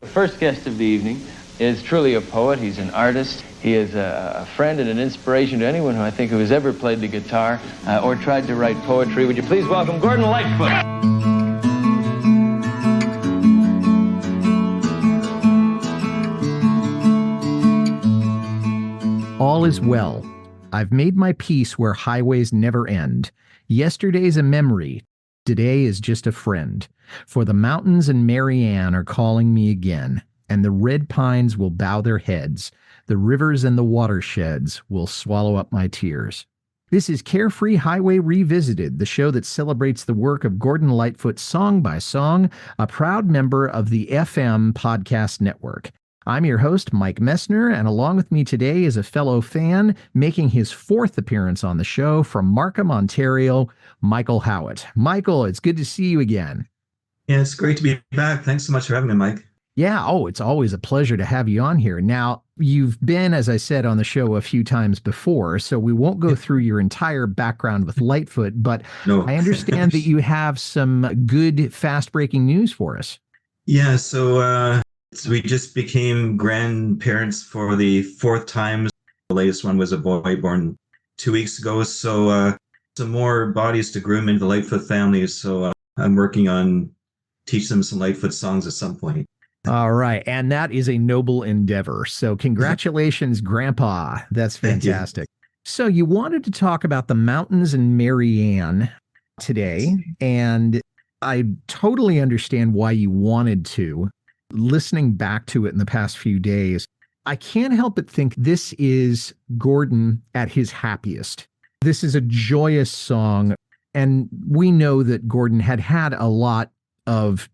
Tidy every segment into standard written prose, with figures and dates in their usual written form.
The first guest of the evening is truly a poet. He's an artist. He is a friend and an inspiration to anyone who has ever played the guitar or tried to write poetry. Would you please welcome Gordon Lightfoot? All is well. I've made my peace where highways never end. Yesterday's a memory. Today is just a friend. For the Mountains and Maryann are calling me again, and the red pines will bow their heads. The rivers and the watersheds will swallow up my tears. This is Carefree Highway Revisited, the show that celebrates the work of Gordon Lightfoot song by song, a proud member of the FM Podcast Network. I'm your host, Mike Messner, and along with me today is a fellow fan making his fourth appearance on the show from Markham, Ontario, Michael Howitt. Michael, it's good to see you again. Yeah, it's great to be back. Thanks so much for having me, Mike. Yeah, it's always a pleasure to have you on here. Now, you've been, as I said, on the show a few times before, so we won't go through your entire background with Lightfoot, but no. I understand that you have some good, fast-breaking news for us. Yeah, so we just became grandparents for the fourth time. The latest one was a boy born 2 weeks ago, so some more bodies to groom into the Lightfoot family, so I'm working on teach them some Lightfoot songs at some point. All right. And that is a noble endeavor. So congratulations, Grandpa. That's fantastic. So you wanted to talk about the Mountains and Maryann today, and I totally understand why you wanted to. Listening back to it in the past few days, I can't help but think this is Gordon at his happiest. This is a joyous song, and we know that Gordon had a lot of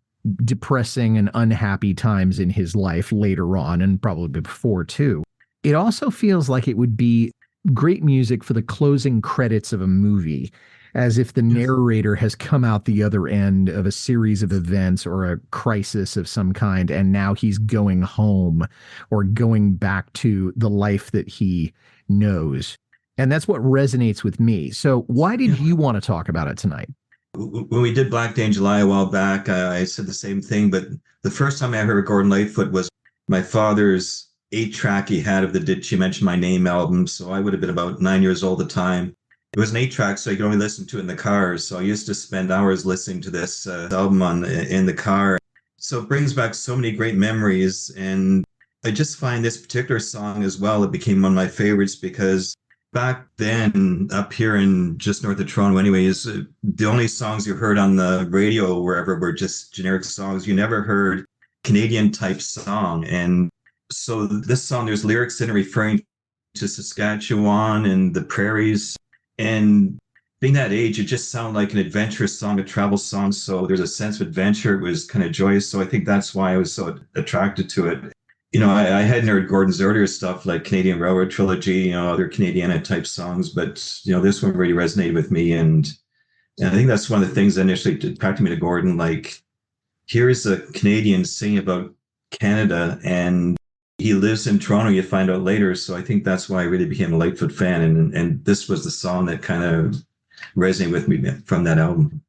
depressing and unhappy times in his life later on, and probably before too. It also feels like it would be great music for the closing credits of a movie, as if the narrator has come out the other end of a series of events or a crisis of some kind, and now he's going home or going back to the life that he knows. And that's what resonates with me. So why did you want to talk about it tonight? When we did Black Day in July a while back, I said the same thing, but the first time I heard Gordon Lightfoot was my father's 8-track he had of the Did She Mention My Name album, so I would have been about 9 years old at the time. It was an 8-track, so you could only listen to it in the car, so I used to spend hours listening to this album in the car. So it brings back so many great memories, and I just find this particular song as well, it became one of my favorites because back then, up here in just north of Toronto anyways, the only songs you heard on the radio or wherever were just generic songs. You never heard Canadian-type song. And so this song, there's lyrics in it referring to Saskatchewan and the prairies. And being that age, it just sounded like an adventurous song, a travel song. So there's a sense of adventure. It was kind of joyous. So I think that's why I was so attracted to it. You know, I hadn't heard Gordon's earlier stuff like Canadian Railroad Trilogy, other Canadiana type songs, but, this one really resonated with me. And I think that's one of the things that initially attracted me to Gordon. Like, here's a Canadian singing about Canada, and he lives in Toronto, you find out later. So I think that's why I really became a Lightfoot fan. And this was the song that kind of resonated with me from that album.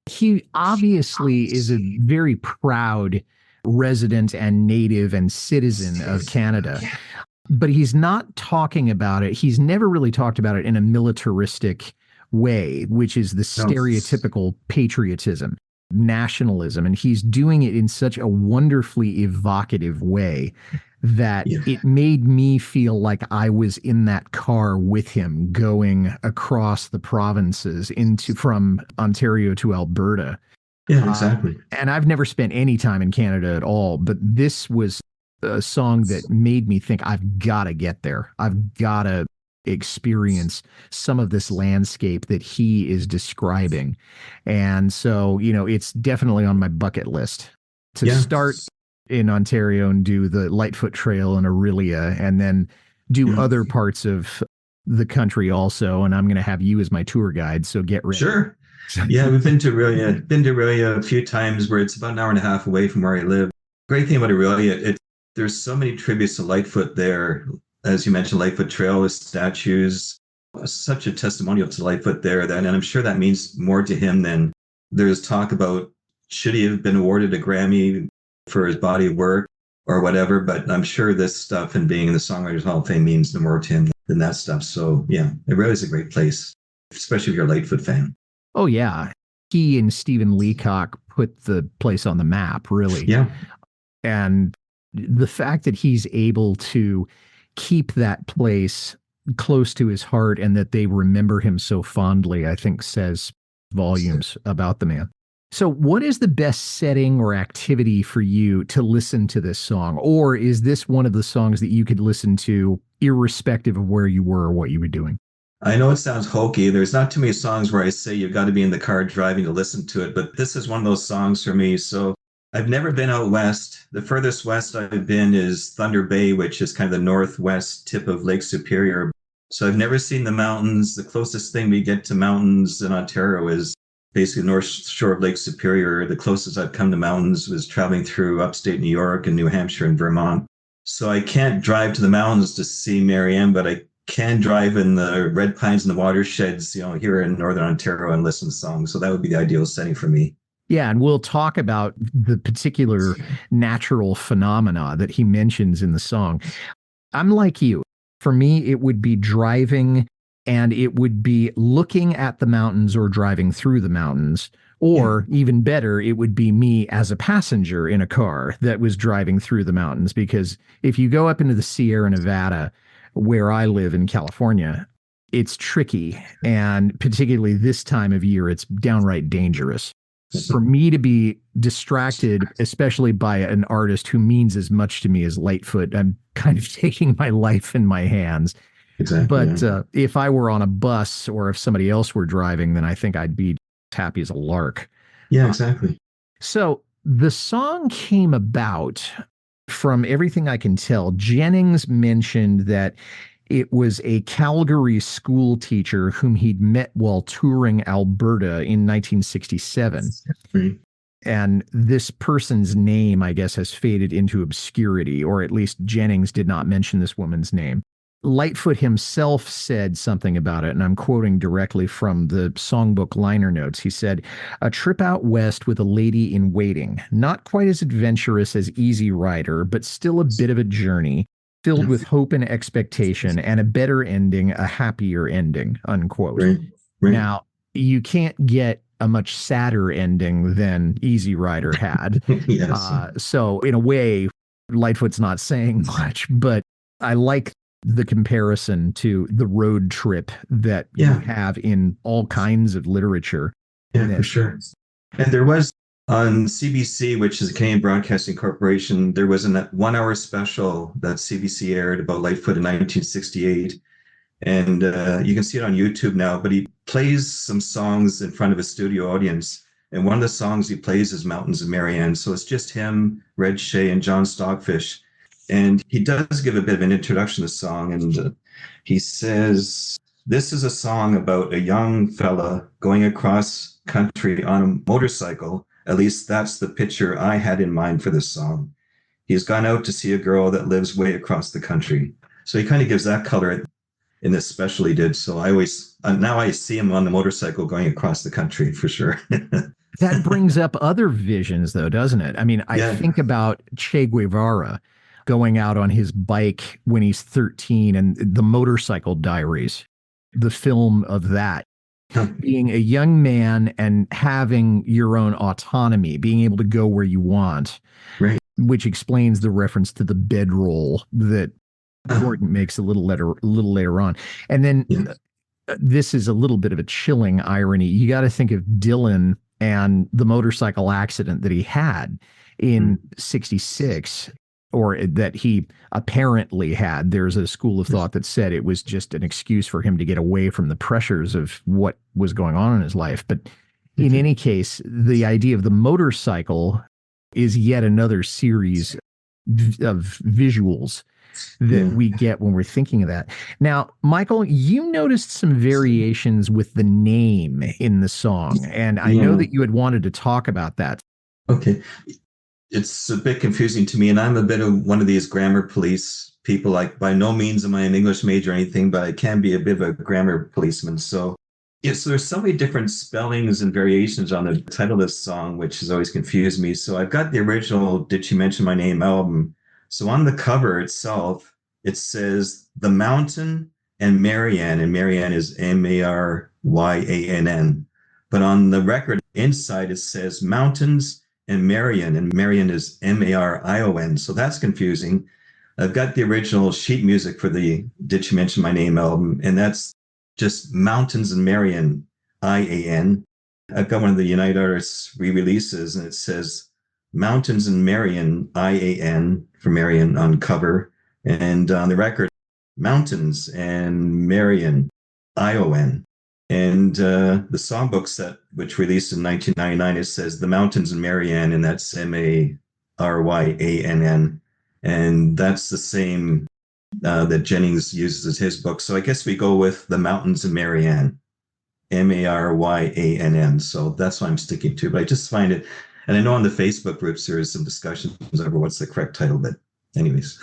He obviously is a very proud resident and native and citizen of Canada, but he's not talking about it. He's never really talked about it in a militaristic way, which is the stereotypical patriotism, nationalism. And he's doing it in such a wonderfully evocative way that it made me feel like I was in that car with him going across the provinces from Ontario to Alberta. Yeah, exactly. And I've never spent any time in Canada at all, but this was a song that made me think I've got to get there. I've got to experience some of this landscape that he is describing. And so, it's definitely on my bucket list to start in Ontario and do the Lightfoot Trail in Orillia, and then do other parts of the country also. And I'm going to have you as my tour guide, so get ready. Sure. Yeah, we've been to Orillia a few times, where it's about an hour and a half away from where I live. Great thing about Orillia, there's so many tributes to Lightfoot there. As you mentioned, Lightfoot Trail with statues, such a testimonial to Lightfoot there. And I'm sure that means more to him than there's talk about should he have been awarded a Grammy for his body of work. or whatever, but I'm sure this stuff and being in the Songwriters Hall of Fame means no more to him than that stuff. So yeah, it really is a great place, especially if you're a Lightfoot fan. Oh, yeah. He and Stephen Leacock put the place on the map, really. Yeah. And the fact that he's able to keep that place close to his heart and that they remember him so fondly, I think says volumes about the man. So what is the best setting or activity for you to listen to this song? Or is this one of the songs that you could listen to irrespective of where you were or what you were doing? I know it sounds hokey. There's not too many songs where I say you've got to be in the car driving to listen to it, but this is one of those songs for me. So I've never been out west. The furthest west I've been is Thunder Bay, which is kind of the northwest tip of Lake Superior. So I've never seen the mountains. The closest thing we get to mountains in Ontario is basically the north shore of Lake Superior. The closest I've come to mountains was traveling through upstate New York and New Hampshire and Vermont. So I can't drive to the mountains to see Maryann, but I can drive in the red pines and the watersheds, here in Northern Ontario and listen to songs. So that would be the ideal setting for me. Yeah, and we'll talk about the particular natural phenomena that he mentions in the song. I'm like you. For me, it would be driving, and it would be looking at the mountains or driving through the mountains. Or even better, it would be me as a passenger in a car that was driving through the mountains. Because if you go up into the Sierra Nevada, where I live in California, it's tricky. And particularly this time of year, it's downright dangerous. For me to be distracted, especially by an artist who means as much to me as Lightfoot, I'm kind of taking my life in my hands. Exactly. But if I were on a bus or if somebody else were driving, then I think I'd be happy as a lark. Yeah, exactly. So the song came about, from everything I can tell. Jennings mentioned that it was a Calgary school teacher whom he'd met while touring Alberta in 1967. Right. And this person's name, I guess, has faded into obscurity, or at least Jennings did not mention this woman's name. Lightfoot himself said something about it, and I'm quoting directly from the songbook liner notes. He said, "A trip out west with a lady in waiting, not quite as adventurous as Easy Rider, but still a bit of a journey, filled with hope and expectation, and a better ending, a happier ending," unquote. Right. Now, you can't get a much sadder ending than Easy Rider had. Yes. So in a way, Lightfoot's not saying much, but I like the comparison to the road trip that you have in all kinds of literature. Yeah, for sure. And there was on CBC, which is the Canadian Broadcasting Corporation, there was a 1 hour special that CBC aired about Lightfoot in 1968. And you can see it on YouTube now, but he plays some songs in front of a studio audience. And one of the songs he plays is Mountains and Maryann. So it's just him, Red Shea, and John Stockfish. And he does give a bit of an introduction to the song. And he says, "This is a song about a young fella going across country on a motorcycle. At least that's the picture I had in mind for this song. He's gone out to see a girl that lives way across the country." So he kind of gives that color in this special he did. So I always, now I see him on the motorcycle going across the country for sure. That brings up other visions, though, doesn't it? I mean, I think about Che Guevara going out on his bike when he's 13 and the Motorcycle Diaries, the film of that. Being a young man and having your own autonomy, being able to go where you want, right? Which explains the reference to the bedroll that Gordon makes a little later on. And then this is a little bit of a chilling irony. You got to think of Dylan and the motorcycle accident that he had in 66, or that he apparently had. There's a school of thought that said it was just an excuse for him to get away from the pressures of what was going on in his life. But in any case, the idea of the motorcycle is yet another series of visuals that we get when we're thinking of that. Now, Michael, you noticed some variations with the name in the song, and I know that you had wanted to talk about that. Okay. It's a bit confusing to me, and I'm a bit of one of these grammar police people. Like, by no means am I an English major or anything, but I can be a bit of a grammar policeman. So there's so many different spellings and variations on the title of this song, which has always confused me. So I've got the original Did She Mention My Name album, So on the cover itself, it says the Mountain and Maryann, and Maryann is Maryann. But on the record inside, it says Mountains and Maryann is Marion. So that's confusing. I've got the original sheet music for the Did You Mention My Name album, and that's just Mountains and Maryann, IAN. I've got one of the United Artists re-releases, and it says Mountains and Maryann, IAN, for Maryann on cover. And on the record, Mountains and Maryann, ION. And the songbook set, which released in 1999, it says The Mountains and Maryann, and that's Maryann. And that's the same that Jennings uses as his book. So I guess we go with The Mountains and Maryann, Maryann. So that's what I'm sticking to. But I just find it, and I know on the Facebook groups there is some discussions over what's the correct title, but anyways.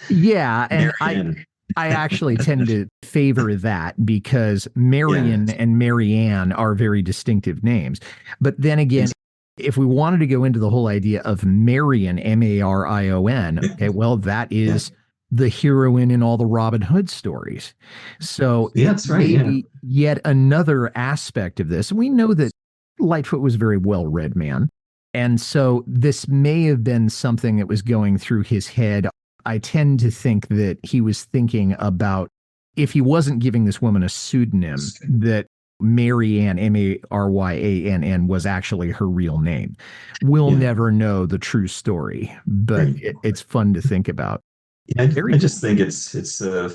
Yeah, and I actually tend to favor that because Marion and Maryann are very distinctive names. But then again, if we wanted to go into the whole idea of Marion, Marion, okay, well, that is the heroine in all the Robin Hood stories. So that's right. Yet another aspect of this. We know that Lightfoot was a very well-read man. And so this may have been something that was going through his head. I tend to think that he was thinking about, if he wasn't giving this woman a pseudonym, that Maryann, Maryann, was actually her real name. We'll never know the true story, but it's fun to think about. Yeah, I just think it's a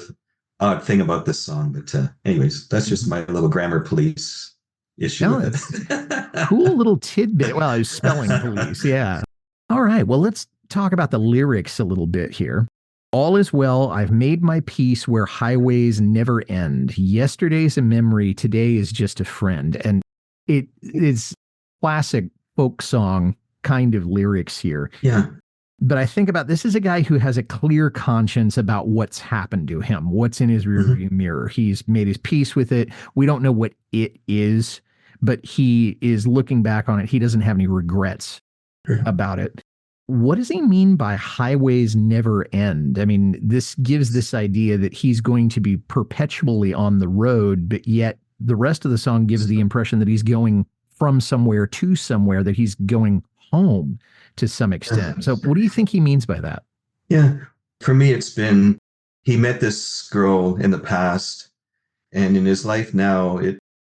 odd thing about this song. But anyways, that's just my little grammar police issue with it. Cool little tidbit. Well, I was spelling police. Yeah. All right. Well, let's talk about the lyrics a little bit here. All is well. I've made my peace where highways never end. Yesterday's a memory. Today is just a friend. And it is classic folk song kind of lyrics here. Yeah. But I think about, this is a guy who has a clear conscience about what's happened to him, what's in his rearview mirror. He's made his peace with it. We don't know what it is, but he is looking back on it. He doesn't have any regrets about it. What does he mean by highways never end? I mean, this gives this idea that he's going to be perpetually on the road, but yet the rest of the song gives the impression that he's going from somewhere to somewhere, that he's going home to some extent. So what do you think he means by that? Yeah, for me, it's been, he met this girl in the past, and in his life now,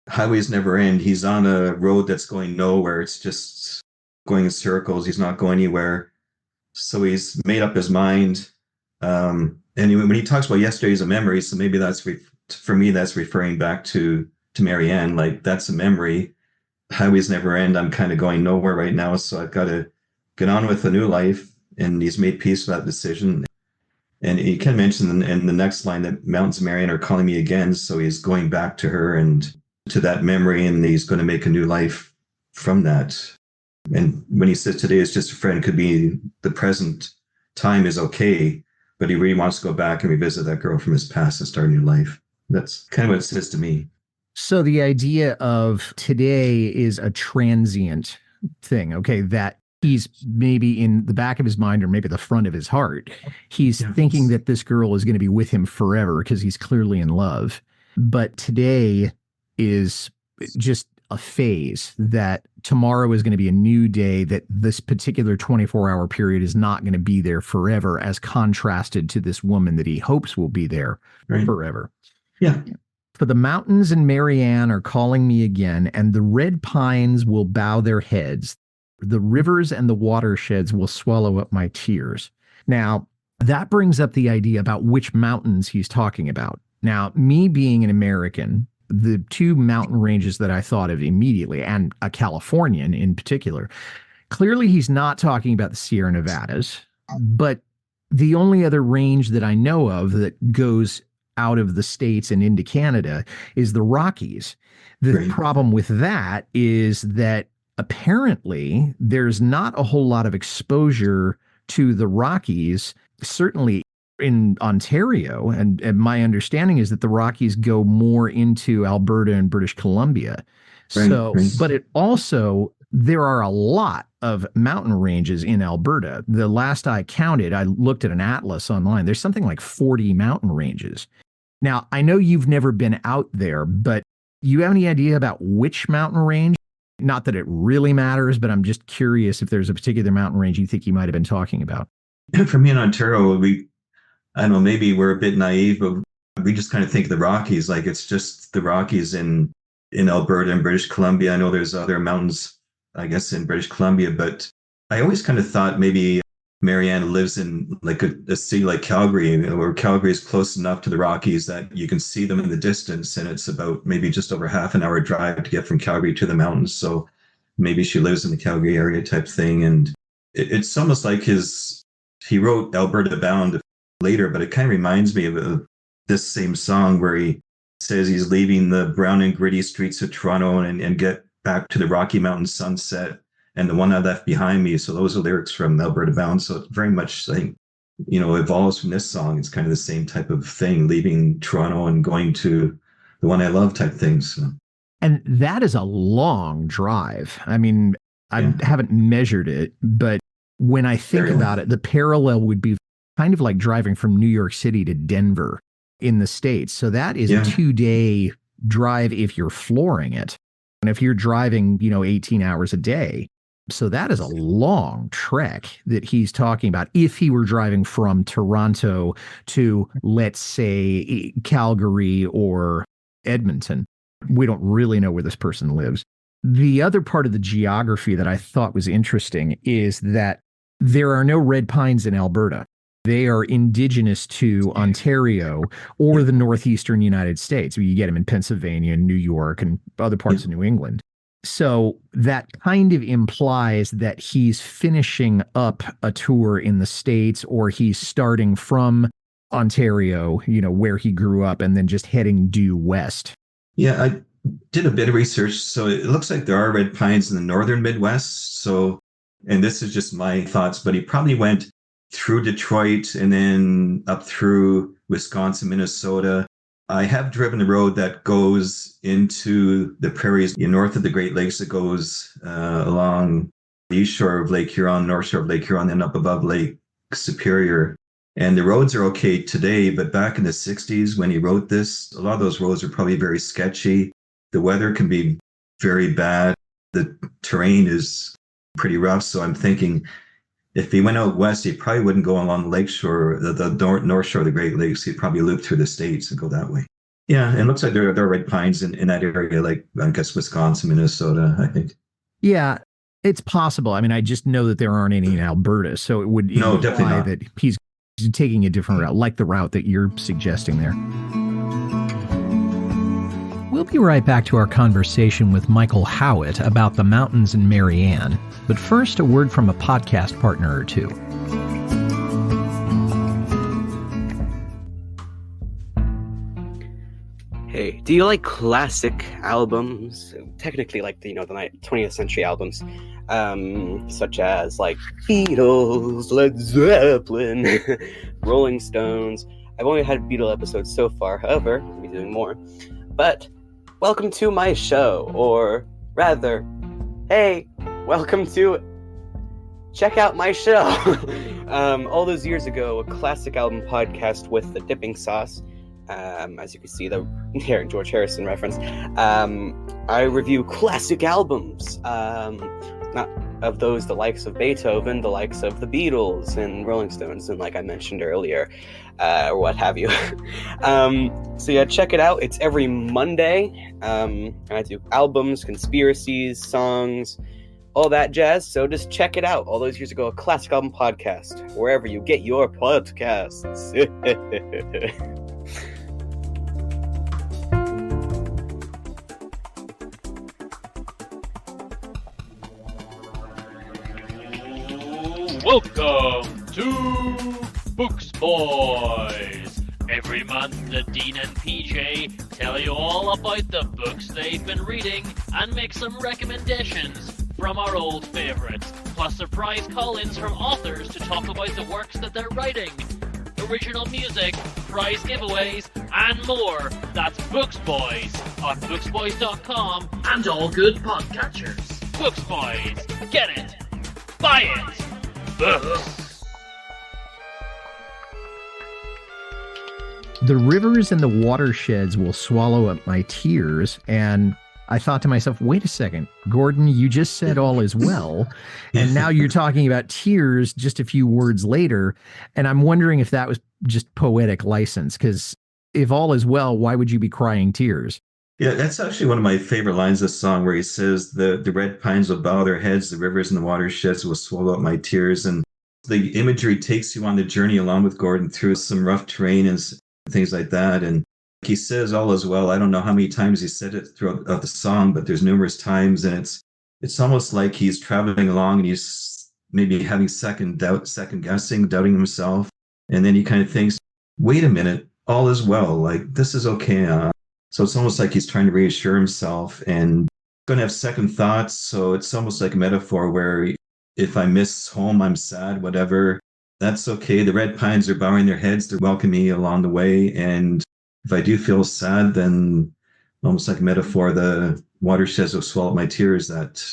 highways never end. He's on a road that's going nowhere. It's just going in circles. He's not going anywhere. So he's made up his mind. And when he talks about yesterday's a memory, so maybe that's, for me, that's referring back to Maryann. Like, that's a memory. Highways never end. I'm kind of going nowhere right now, so I've got to get on with a new life. And he's made peace with that decision. And he can mention in the next line that Mountains and Maryann are calling me again. So he's going back to her and to that memory, and he's going to make a new life from that. And when he says today is just a friend, could be the present time is okay, but he really wants to go back and revisit that girl from his past and start a new life. That's kind of what it says to me. So the idea of today is a transient thing, okay, that he's maybe in the back of his mind or maybe the front of his heart. He's thinking that this girl is going to be with him forever because he's clearly in love. But today is just a phase, that tomorrow is going to be a new day, that this particular 24-hour period is not going to be there forever, as contrasted to this woman that he hopes will be there forever. Yeah. For the mountains and Maryann are calling me again, and the red pines will bow their heads. The rivers and the watersheds will swallow up my tears. Now, that brings up the idea about which mountains he's talking about. Now, me being an American, the two mountain ranges that I thought of immediately, and a Californian in particular, clearly he's not talking about the Sierra Nevadas, but the only other range that I know of that goes out of the States and into Canada is the Rockies. The problem with that is that apparently there's not a whole lot of exposure to the Rockies, certainly in Ontario. And my understanding is that the Rockies go more into Alberta and British Columbia. But it also, there are a lot of mountain ranges in Alberta. The last I counted, I looked at an atlas online. There's something like 40 mountain ranges. Now, I know you've never been out there, but you have any idea about which mountain range? Not that it really matters, but I'm just curious if there's a particular mountain range you think you might have been talking about. For me in Ontario, I don't know, maybe we're a bit naive, but we just kind of think of the Rockies, like it's just the Rockies in Alberta and British Columbia. I know there's other mountains, I guess, in British Columbia, but I always kind of thought maybe Maryann lives in like a city like Calgary, where Calgary is close enough to the Rockies that you can see them in the distance, and it's about maybe just over half an hour drive to get from Calgary to the mountains. So maybe she lives in the Calgary area type thing. And it's almost like he wrote Alberta Bound later, but it kind of reminds me of this same song where he says he's leaving the brown and gritty streets of Toronto and get back to the Rocky Mountain sunset and the one I left behind me. So those are lyrics from Alberta Bound. So it very much, I think, evolves from this song. It's kind of the same type of thing, leaving Toronto and going to the one I love type things. So. And that is a long drive. I mean, I haven't measured it, but when I think about it, the parallel would be kind of like driving from New York City to Denver in the States. So that is a 2-day drive if you're flooring it. And if you're driving, 18 hours a day. So that is a long trek that he's talking about. If he were driving from Toronto to, let's say, Calgary or Edmonton, we don't really know where this person lives. The other part of the geography that I thought was interesting is that there are no red pines in Alberta. They are indigenous to Ontario or the northeastern United States. You get them in Pennsylvania and New York and other parts of New England. So that kind of implies that he's finishing up a tour in the States, or he's starting from Ontario, where he grew up, and then just heading due west. Yeah, I did a bit of research. So it looks like there are red pines in the northern Midwest. So, and this is just my thoughts, but he probably went through Detroit and then up through Wisconsin, Minnesota. I have driven the road that goes into the prairies north of the Great Lakes. That goes along the east shore of Lake Huron, north shore of Lake Huron, and up above Lake Superior. And the roads are okay today, but back in the 60s when he wrote this, a lot of those roads are probably very sketchy. The weather can be very bad. The terrain is pretty rough. So I'm thinking, if he went out west, he probably wouldn't go along the lake shore, the north shore of the Great Lakes. He'd probably loop through the States and go that way. Yeah, and it looks like there are red pines in that area, like I guess Wisconsin, Minnesota, I think. Yeah, it's possible. I mean, I just know that there aren't any in Alberta, so it would imply that he's taking a different route, like the route that you're suggesting there. We'll be right back to our conversation with Michael Howitt about the Mountains and Maryann. But first, a word from a podcast partner or two. Hey, do you like classic albums? Technically, like the 20th century albums, such as like Beatles, Led Zeppelin, Rolling Stones. I've only had Beatle episodes so far. However, I'll be doing more. But welcome to my show, or rather, hey, welcome to check out my show. All those years ago, a classic album podcast with the dipping sauce. As you can see, the George Harrison reference. I review classic albums, not of those the likes of Beethoven, the likes of the Beatles and Rolling Stones, and like I mentioned earlier, or what have you. So yeah, check it out. It's every Monday. And I do albums, conspiracies, songs, all that jazz. So just check it out. All those years ago, a classic album podcast, wherever you get your podcasts. Welcome to Books Boys. Every month, the Dean and PJ tell you all about the books they've been reading and make some recommendations from our old favourites, plus surprise call-ins from authors to talk about the works that they're writing, original music, prize giveaways, and more. That's Books Boys on booksboys.com and all good podcatchers. Books Boys, get it! Buy it! Books. The rivers and the watersheds will swallow up my tears. And I thought to myself, wait a second, Gordon, you just said all is well. And now you're talking about tears just a few words later. And I'm wondering if that was just poetic license, because if all is well, why would you be crying tears? Yeah, that's actually one of my favorite lines of the song, where he says, the red pines will bow their heads, the rivers and the watersheds will swallow up my tears. And the imagery takes you on the journey along with Gordon through some rough terrain and things like that. And he says all is well. I don't know how many times he said it throughout the song, but there's numerous times, and it's almost like he's traveling along and he's maybe having second guessing, doubting himself. And then he kind of thinks, wait a minute, all is well. Like, this is okay. So it's almost like he's trying to reassure himself and going to have second thoughts. So it's almost like a metaphor where if I miss home, I'm sad, whatever. That's okay. The red pines are bowing their heads. They're welcoming me along the way. And if I do feel sad, then almost like a metaphor, the watersheds will swallow up my tears, that,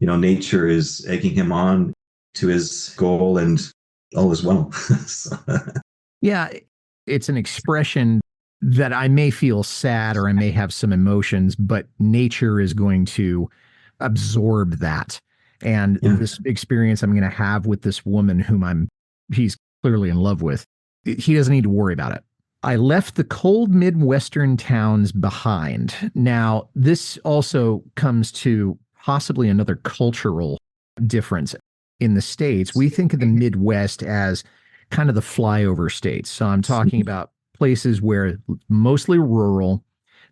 nature is egging him on to his goal and all is well. Yeah, it's an expression that I may feel sad or I may have some emotions, but nature is going to absorb that. And this experience I'm going to have with this woman whom he's clearly in love with, he doesn't need to worry about it. I left the cold Midwestern towns behind. Now, this also comes to possibly another cultural difference. In the States, we think of the Midwest as kind of the flyover states. So I'm talking about places where mostly rural,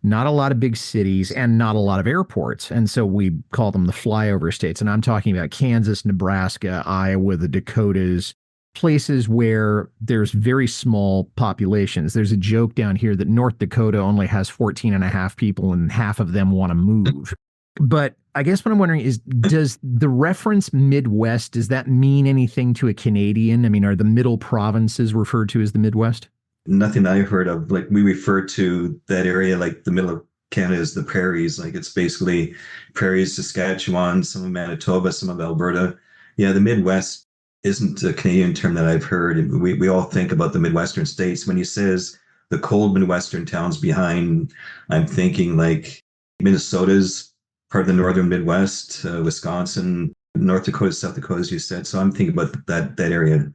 not a lot of big cities, and not a lot of airports. And so we call them the flyover states. And I'm talking about Kansas, Nebraska, Iowa, the Dakotas, places where there's very small populations. There's a joke down here that North Dakota only has 14 and a half people and half of them want to move. But I guess what I'm wondering is, does the reference Midwest, does that mean anything to a Canadian? I mean, are the middle provinces referred to as the Midwest? Nothing I heard of. Like, we refer to that area, like the middle of Canada, as the prairies. Like, it's basically prairies, Saskatchewan, some of Manitoba, some of Alberta. Yeah, the Midwest isn't a Canadian term that I've heard. We all think about the Midwestern states. When he says the cold Midwestern towns behind, I'm thinking like Minnesota's part of the northern Midwest, Wisconsin, North Dakota, South Dakota, as you said. So I'm thinking about that area.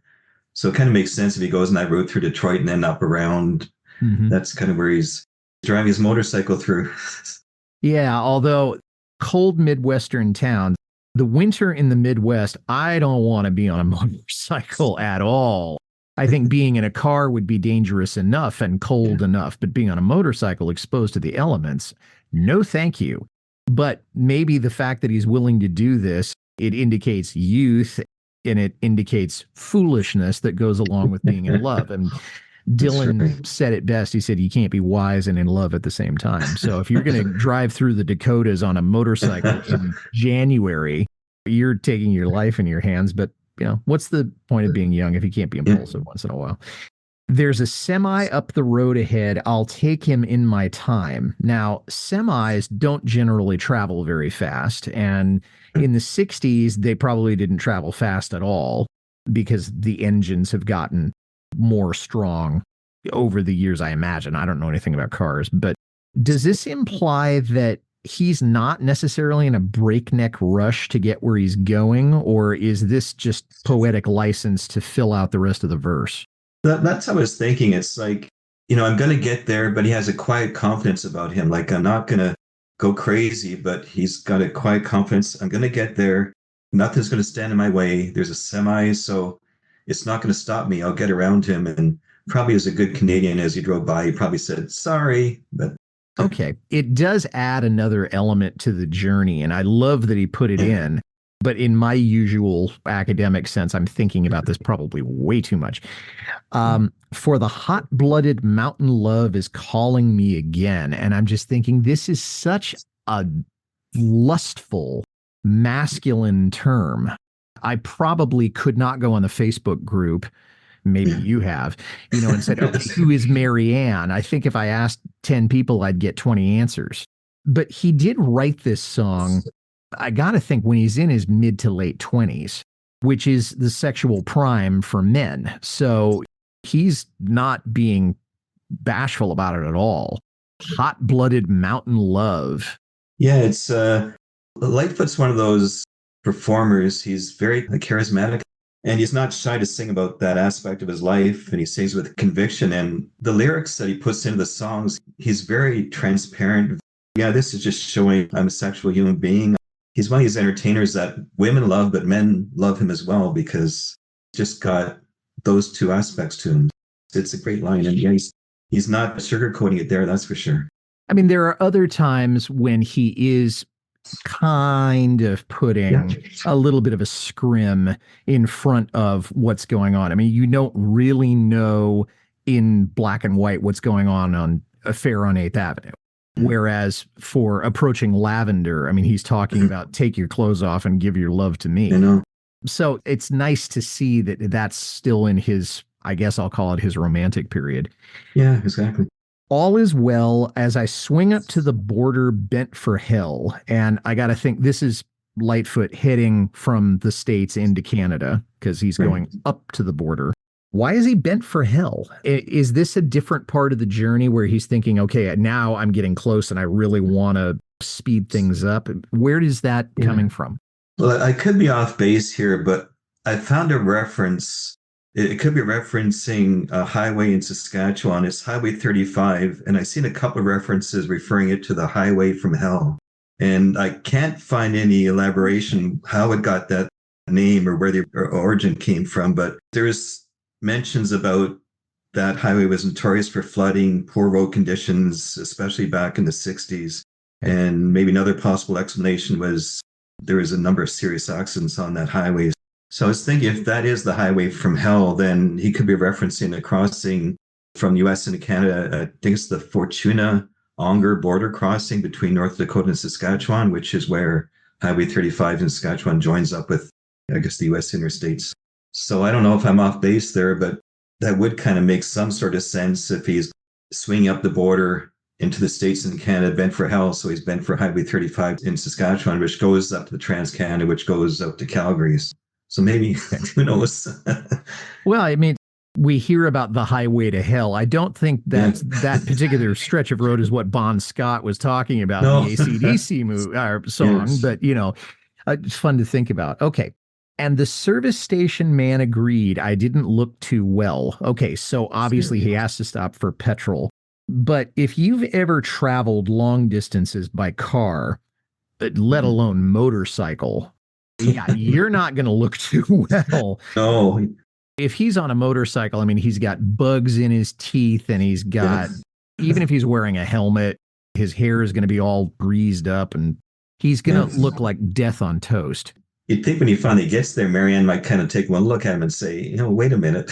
So it kind of makes sense if he goes on that route through Detroit and then up around. Mm-hmm. That's kind of where he's driving his motorcycle through. Yeah, although cold Midwestern towns, the winter in the Midwest, I don't want to be on a motorcycle at all. I think being in a car would be dangerous enough and cold enough, but being on a motorcycle exposed to the elements, no thank you. But maybe the fact that he's willing to do this, it indicates youth and it indicates foolishness that goes along with being in love. And Dylan said it best. He said, you can't be wise and in love at the same time. So if you're going to drive through the Dakotas on a motorcycle in January, you're taking your life in your hands. But, what's the point of being young if you can't be impulsive once in a while? There's a semi up the road ahead. I'll take him in my time. Now, semis don't generally travel very fast. And in the 60s, they probably didn't travel fast at all because the engines have gotten more strong over the years, I imagine. I don't know anything about cars, but does this imply that he's not necessarily in a breakneck rush to get where he's going, or is this just poetic license to fill out the rest of the verse? That's how I was thinking. It's like, I'm going to get there, but he has a quiet confidence about him. Like, I'm not going to go crazy, but he's got a quiet confidence. I'm going to get there. Nothing's going to stand in my way. There's a semi, so it's not going to stop me. I'll get around him. And probably as a good Canadian, as he drove by, he probably said, sorry. But okay. It does add another element to the journey. And I love that he put it in. But in my usual academic sense, I'm thinking about this probably way too much. For the hot-blooded mountain love is calling me again. And I'm just thinking, this is such a lustful, masculine term. I probably could not go on the Facebook group, maybe you have, and said, okay, who is Maryann? I think if I asked 10 people, I'd get 20 answers. But he did write this song, I got to think, when he's in his mid to late 20s. which is the sexual prime for men. So he's not being bashful about it at all. Hot-blooded mountain love. Yeah, it's Lightfoot's one of those performers. He's very charismatic, and he's not shy to sing about that aspect of his life, and he sings with conviction. And the lyrics that he puts into the songs, he's very transparent. Yeah, this is just showing I'm a sexual human being. He's one of these entertainers that women love, but men love him as well because he's just got those two aspects to him. It's a great line, and yeah, he's not sugarcoating it there, that's for sure. I mean, there are other times when he is kind of putting a little bit of a scrim in front of what's going on. I mean, you don't really know in black and white what's going on Affair on 8th Avenue. Whereas for Approaching Lavender, I mean, he's talking about take your clothes off and give your love to me. You know? So it's nice to see that that's still in his, I guess I'll call it his romantic period. Yeah, exactly. All is well as I swing up to the border bent for hell. And I got to think this is Lightfoot heading from the States into Canada because he's going up to the border. Why is he bent for hell? Is this a different part of the journey where he's thinking, okay, now I'm getting close and I really want to speed things up? Where is that coming from? Well, I could be off base here, but I found a reference. It could be referencing a highway in Saskatchewan. It's Highway 35, and I've seen a couple of references referring it to the highway from hell. And I can't find any elaboration how it got that name or where the origin came from, but there's mentions about that highway was notorious for flooding, poor road conditions, especially back in the 60s. And maybe another possible explanation was there was a number of serious accidents on that highway. So I was thinking if that is the highway from hell, then he could be referencing a crossing from the U.S. into Canada. I think it's the Fortuna-Onger border crossing between North Dakota and Saskatchewan, which is where Highway 35 in Saskatchewan joins up with, I guess, the U.S. interstates. So I don't know if I'm off base there, but that would kind of make some sort of sense if he's swinging up the border into the States and Canada, bent for hell. So he's bent for Highway 35 in Saskatchewan, which goes up to the Trans-Canada, which goes up to Calgary. So maybe, who knows? Well, I mean, we hear about the highway to hell. I don't think that that particular stretch of road is what Bon Scott was talking about in the AC/DC song, but, you know, it's fun to think about. Okay. And the service station man agreed I didn't look too well. Okay, so obviously he has to stop for petrol. But if you've ever traveled long distances by car, let alone motorcycle, yeah, you're not going to look too well. No. If he's on a motorcycle, I mean, he's got bugs in his teeth and he's got, even if he's wearing a helmet, his hair is going to be all greased up and he's going to look like death on toast. You'd think when he finally gets there, Maryann might kind of take one look at him and say, you know, wait a minute.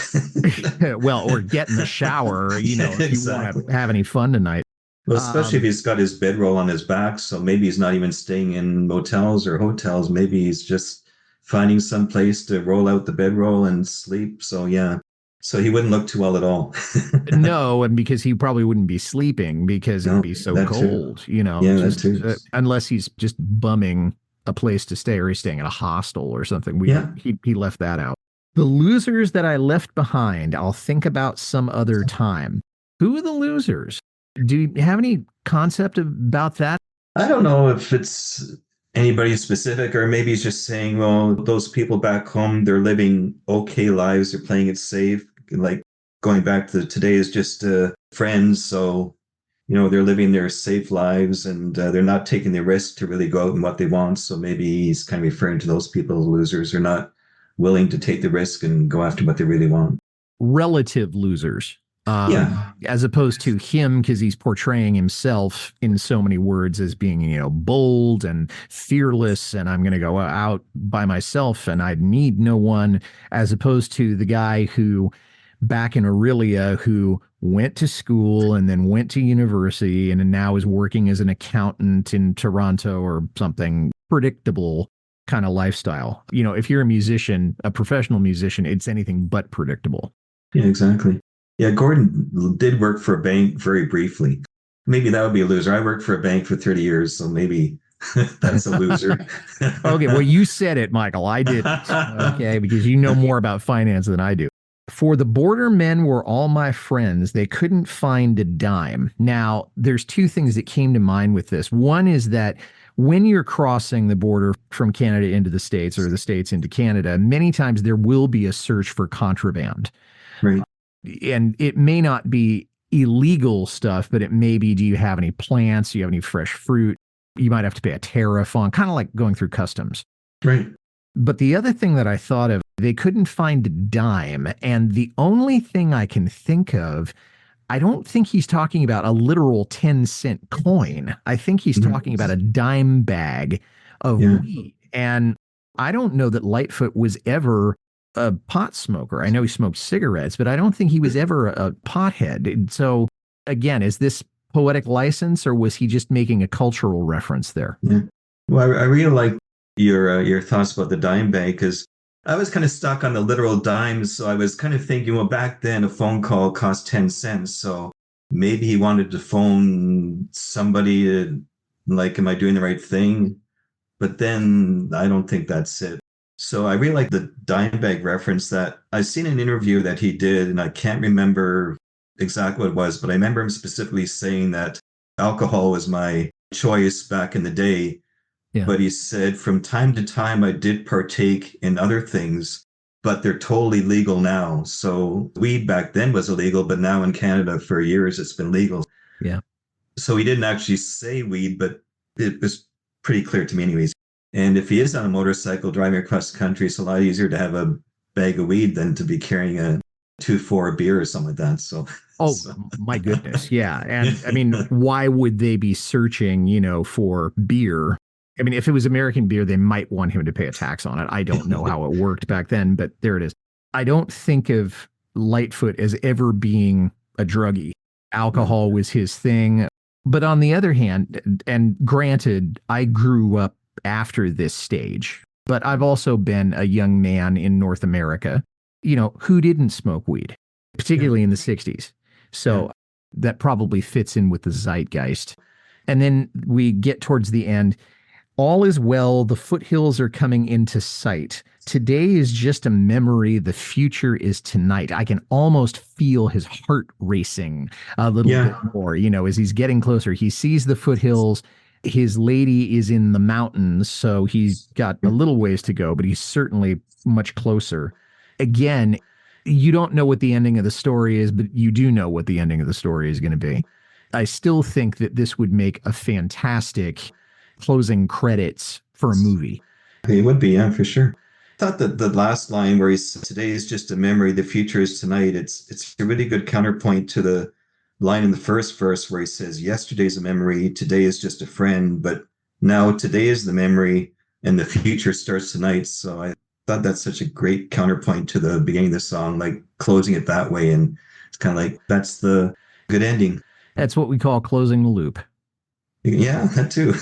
Well, or get in the shower, you know, if you want to have any fun tonight. Well, especially if he's got his bedroll on his back. So maybe he's not even staying in motels or hotels. Maybe he's just finding some place to roll out the bedroll and sleep. So, yeah. So he wouldn't look too well at all. No, and because he probably wouldn't be sleeping because it'd be so cold, you know, unless he's just bumming a place to stay or he's staying at a hostel or something. He left that out. The losers that I left behind, I'll think about some other time. Who are the losers? Do you have any concept about that? I don't know if it's anybody specific, or maybe he's just saying, well, those people back home, they're living okay lives. They're playing it safe. Like going back to today is just friends. So, you know, they're living their safe lives and they're not taking the risk to really go out and what they want. So maybe he's kind of referring to those people as losers. They're not willing to take the risk and go after what they really want. Relative losers. As opposed to him, because he's portraying himself in so many words as being, you know, bold and fearless, and I'm going to go out by myself and I need no one, as opposed to the guy who back in Aurelia who went to school and then went to university and now is working as an accountant in Toronto or something. Predictable kind of lifestyle. You know, if you're a musician, a professional musician, it's anything but predictable. Yeah, exactly. Yeah, Gordon did work for a bank very briefly. Maybe that would be a loser. I worked for a bank for 30 years, so maybe That's a loser. Okay, well, you said it, Michael. I didn't. Okay, because you know more about finance than I do. For the border men were all my friends. They couldn't find a dime. Now, there's two things that came to mind with this. One is that when you're crossing the border from Canada into the States or the States into Canada, many times there will be a search for contraband. Right. And it may not be illegal stuff, but it may be, do you have any plants? Do you have any fresh fruit? You might have to pay a tariff on, kind of like going through customs. Right. But the other thing that I thought of, they couldn't find a dime. And the only thing I can think of, I don't think he's talking about a literal 10-cent coin. I think he's talking about a dime bag of weed. And I don't know that Lightfoot was ever a pot smoker. I know he smoked cigarettes, but I don't think he was ever a pothead. And so again, is this poetic license, or was he just making a cultural reference there? Yeah. Well, I really like your thoughts about the dime bag, because I was kind of stuck on the literal dimes. So I was kind of thinking, well, back then a phone call cost 10 cents. So maybe he wanted to phone somebody like, am I doing the right thing? But then I don't think that's it. So I really like the dime bag reference. That I've seen an interview that he did, and I can't remember exactly what it was, but I remember him specifically saying that alcohol was my choice back in the day. Yeah. But he said, from time to time, I did partake in other things, but they're totally legal now. So weed back then was illegal, but now in Canada for years, it's been legal. Yeah. So he didn't actually say weed, but it was pretty clear to me anyways. And if he is on a motorcycle driving across the country, it's a lot easier to have a bag of weed than to be carrying a 2-4 beer or something like that. So, my goodness. Yeah. And I mean, why would they be searching, for beer? I mean, if it was American beer, they might want him to pay a tax on it. I don't know how it worked back then, but there it is. I don't think of Lightfoot as ever being a druggie. Alcohol was his thing. But on the other hand, and granted, I grew up after this stage, but I've also been a young man in North America, who didn't smoke weed, particularly in the 60s. So that probably fits in with the zeitgeist. And then we get towards the end. All is well. The foothills are coming into sight. Today is just a memory. The future is tonight. I can almost feel his heart racing a little bit more, as he's getting closer. He sees the foothills. His lady is in the mountains, so he's got a little ways to go, but he's certainly much closer. Again, you don't know what the ending of the story is, but you do know what the ending of the story is going to be. I still think that this would make a fantastic closing credits for a movie. It would be, yeah, for sure. I thought that the last line where he said, today is just a memory, the future is tonight, it's a really good counterpoint to the line in the first verse where he says, yesterday's a memory, today is just a friend, but now today is the memory and the future starts tonight. So I thought that's such a great counterpoint to the beginning of the song, like closing it that way. And it's kind of like, that's the good ending. That's what we call closing the loop. Yeah, that too.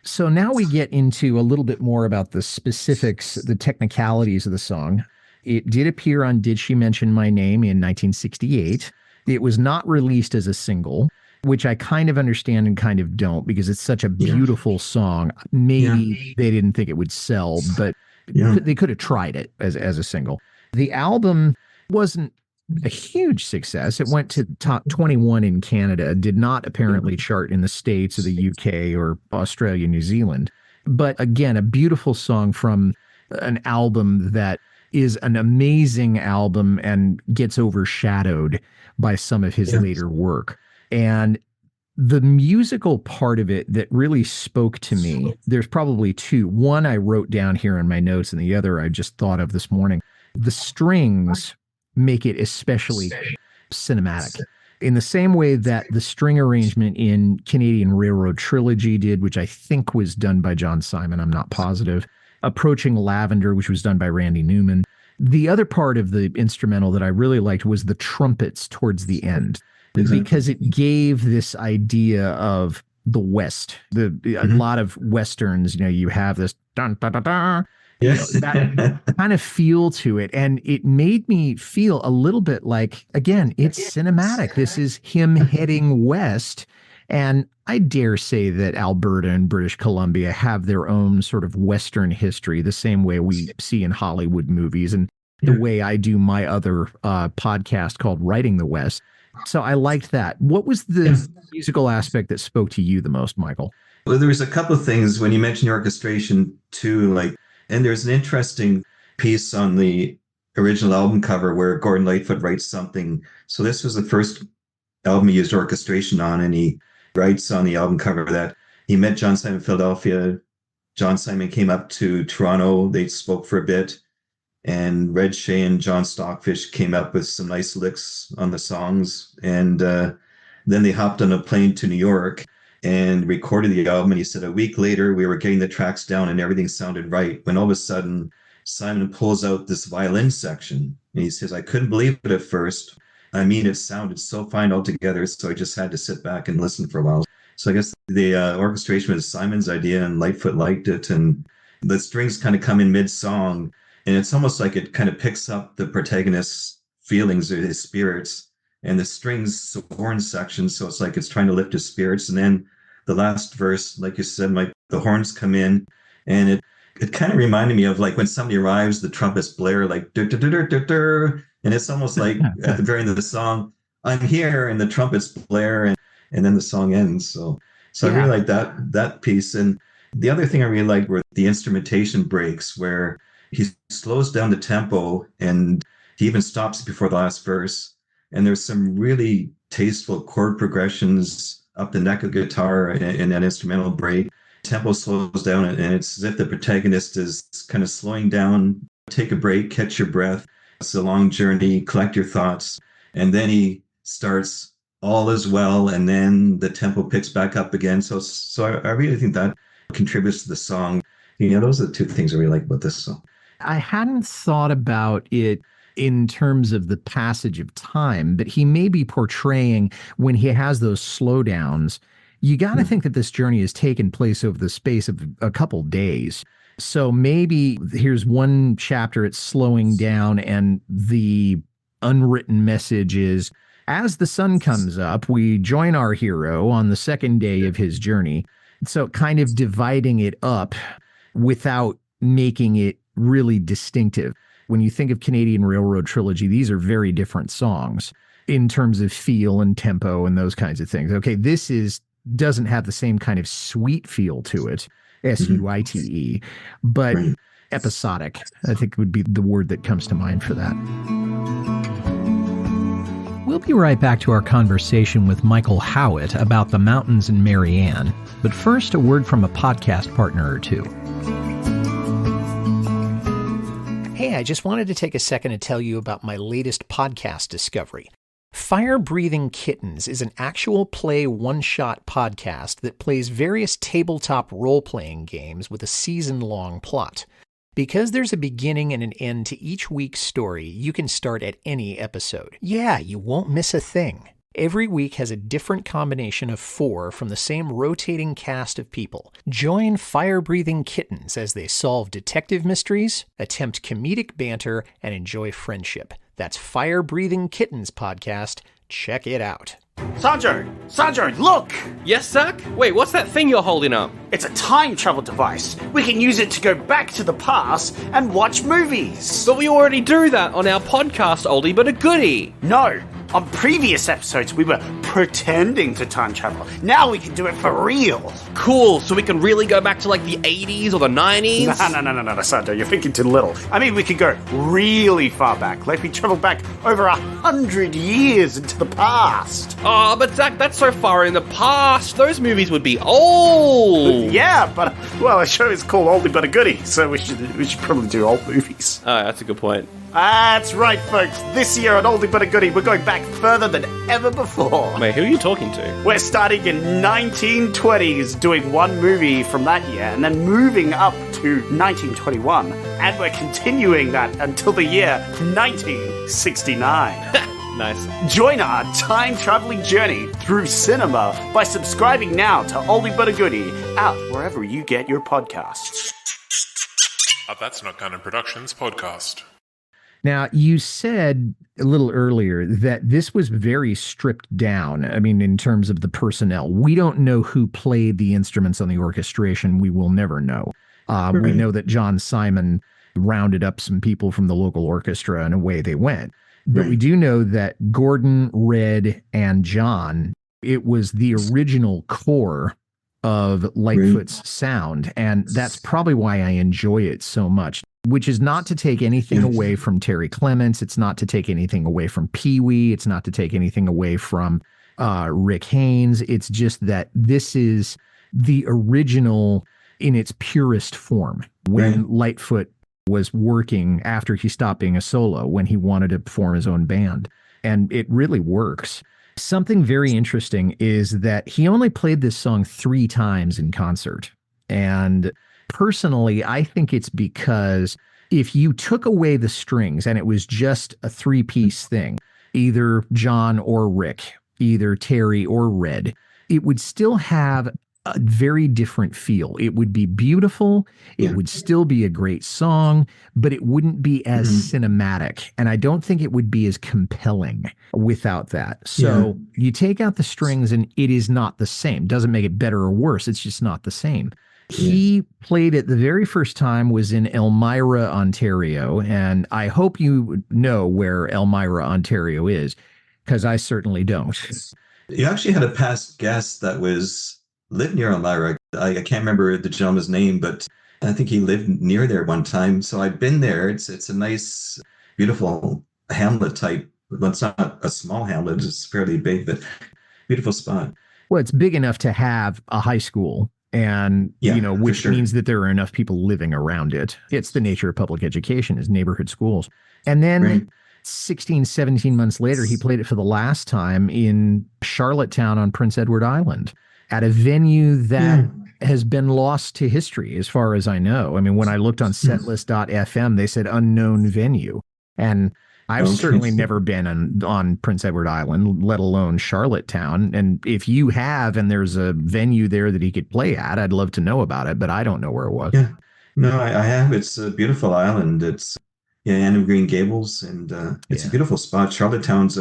So now we get into a little bit more about the specifics, the technicalities of the song. It did appear on Did She Mention My Name in 1968. It was not released as a single, which I kind of understand and kind of don't, because it's such a beautiful song. Maybe they didn't think it would sell, but they could have tried it as a single. The album wasn't a huge success. It went to top 21 in Canada, did not apparently chart in the States or the UK or Australia, New Zealand. But again, a beautiful song from an album that is an amazing album and gets overshadowed by some of his later work. And the musical part of it that really spoke to me, there's probably two. One I wrote down here in my notes, and the other I just thought of this morning. The strings make it especially cinematic in the same way that the string arrangement in Canadian Railroad Trilogy did, which I think was done by John Simon. I'm not positive. Approaching Lavender, which was done by Randy Newman. The other part of the instrumental that I really liked was the trumpets towards the end, because it gave this idea of the West. A lot of Westerns, you have this dun, dun, dun, dun, that kind of feel to it. And it made me feel a little bit like, again, it's cinematic. This is him heading west. And I dare say that Alberta and British Columbia have their own sort of Western history, the same way we see in Hollywood movies and the way I do my other podcast called Writing the West. So I liked that. What was the musical aspect that spoke to you the most, Michael? Well, there was a couple of things when you mentioned the orchestration too, and there's an interesting piece on the original album cover where Gordon Lightfoot writes something. So this was the first album he used orchestration on, and he writes on the album cover that he met John Simon in Philadelphia. John Simon came up to Toronto. They spoke for a bit, and Red Shea and John Stockfish came up with some nice licks on the songs. And then they hopped on a plane to New York and recorded the album. And he said a week later, we were getting the tracks down and everything sounded right, when all of a sudden Simon pulls out this violin section. And he says, I couldn't believe it at first. I mean, it sounded so fine altogether, so I just had to sit back and listen for a while. So I guess the orchestration was Simon's idea, and Lightfoot liked it, and the strings kind of come in mid-song, and it's almost like it kind of picks up the protagonist's feelings or his spirits, and the strings, the horn section, so it's like it's trying to lift his spirits, and then the last verse, like you said, Mike, the horns come in, and it kind of reminded me of like when somebody arrives, the trumpets blare like dur, dur, dur, dur, dur, dur. And it's almost like at the very end of the song, I'm here, and the trumpets blare, and then the song ends. So I really like that piece. And the other thing I really liked were the instrumentation breaks, where he slows down the tempo and he even stops before the last verse. And there's some really tasteful chord progressions up the neck of the guitar in that instrumental break. Tempo slows down, and it's as if the protagonist is kind of slowing down. Take a break, catch your breath. It's a long journey, collect your thoughts. And then he starts all is well, and then the tempo picks back up again. So I really think that contributes to the song. Those are the two things I really like about this song. I hadn't thought about it in terms of the passage of time, but he may be portraying when he has those slowdowns. You got to think that this journey has taken place over the space of a couple days. So maybe here's one chapter, it's slowing down, and the unwritten message is, as the sun comes up, we join our hero on the second day of his journey. So kind of dividing it up without making it really distinctive. When you think of Canadian Railroad Trilogy, these are very different songs in terms of feel and tempo and those kinds of things. Okay, this doesn't have the same kind of sweet feel to it, S-U-I-T-E, but episodic, I think would be the word that comes to mind for that. We'll be right back to our conversation with Michael Howitt about the Mountains and Maryann, but first a word from a podcast partner or two. Hey, I just wanted to take a second to tell you about my latest podcast discovery. Firebreathing Kittens is an actual play one-shot podcast that plays various tabletop role-playing games with a season-long plot. Because there's a beginning and an end to each week's story, you can start at any episode. Yeah, you won't miss a thing. Every week has a different combination of 4 from the same rotating cast of people. Join Firebreathing Kittens as they solve detective mysteries, attempt comedic banter, and enjoy friendship. That's Firebreathing Kittens podcast. Check it out. Sanjo, look! Yes, Zach? Wait, what's that thing you're holding up? It's a time travel device. We can use it to go back to the past and watch movies. But we already do that on our podcast, Oldie But A Goodie. No, on previous episodes we were pretending to time travel. Now we can do it for real. Cool, so we can really go back to like the 80s or the 90s? No, Sanjo, you're thinking too little. I mean, we could go really far back, like we travel back over 100 years into the past. Oh, but Zach, that's so far in the past. Those movies would be old. Yeah, but, well, the show is called Oldie But A Goodie, so we should probably do old movies. Oh, that's a good point. That's right, folks. This year on Oldie But A Goodie, we're going back further than ever before. Wait, who are you talking to? We're starting in 1920s, doing one movie from that year, and then moving up to 1921. And we're continuing that until the year 1969. Nice. Join our time-traveling journey through cinema by subscribing now to Oldie But A Goodie, out wherever you get your podcasts. A That's Not Canon Productions podcast. Now, you said a little earlier that this was very stripped down. I mean, in terms of the personnel, we don't know who played the instruments on the orchestration. We will never know. We know that John Simon rounded up some people from the local orchestra and away they went. But we do know that Gordon, Red, and John, it was the original core of Lightfoot's sound. And that's probably why I enjoy it so much, which is not to take anything away from Terry Clements. It's not to take anything away from Pee Wee. It's not to take anything away from Rick Haynes. It's just that this is the original in its purest form when Lightfoot was working after he stopped being a solo, when he wanted to form his own band. And it really works. Something very interesting is that he only played this song 3 times in concert. And personally, I think it's because if you took away the strings and it was just a 3-piece thing, either John or Rick, either Terry or Red, it would still have a very different feel. It would be beautiful. It would still be a great song, but it wouldn't be as cinematic. And I don't think it would be as compelling without that. So you take out the strings and it is not the same. Doesn't make it better or worse. It's just not the same. He played it the very first time was in Elmira, Ontario. And I hope you know where Elmira, Ontario is, because I certainly don't. You actually had a past guest that lived near Elmira. I can't remember the gentleman's name, but I think he lived near there one time. So I've been there. It's a nice, beautiful hamlet type. Well, it's not a small hamlet. It's fairly big, but beautiful spot. Well, it's big enough to have a high school. And, which means that there are enough people living around it. It's the nature of public education, is neighborhood schools. And then 16, 17 months later, he played it for the last time in Charlottetown on Prince Edward Island at a venue that has been lost to history, as far as I know. I mean, when I looked on setlist.fm, they said unknown venue. And I've certainly never been on Prince Edward Island, let alone Charlottetown. And if you have, and there's a venue there that he could play at, I'd love to know about it, but I don't know where it was. Yeah, no, I have. It's a beautiful island. It's Anne of Green Gables, and it's a beautiful spot. Charlottetown's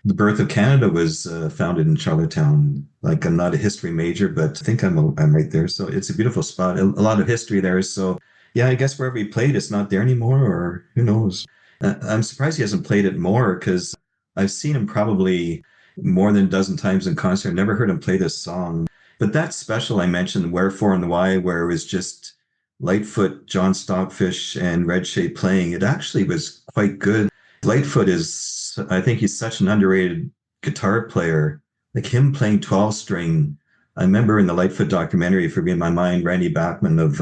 the birth of Canada was founded in Charlottetown. Like, I'm not a history major, but I think I'm right there. So it's a beautiful spot. A lot of history there. So yeah, I guess wherever he played, it's not there anymore, or who knows. I'm surprised he hasn't played it more, because I've seen him probably more than a dozen times in concert. Never heard him play this song. But that special I mentioned, Wherefore and Why, where it was just Lightfoot, John Stockfish, and Red Shade playing, it actually was quite good. Lightfoot I think he's such an underrated guitar player. Like, him playing 12-string. I remember in the Lightfoot documentary, For Me and My Mind, Randy Bachman of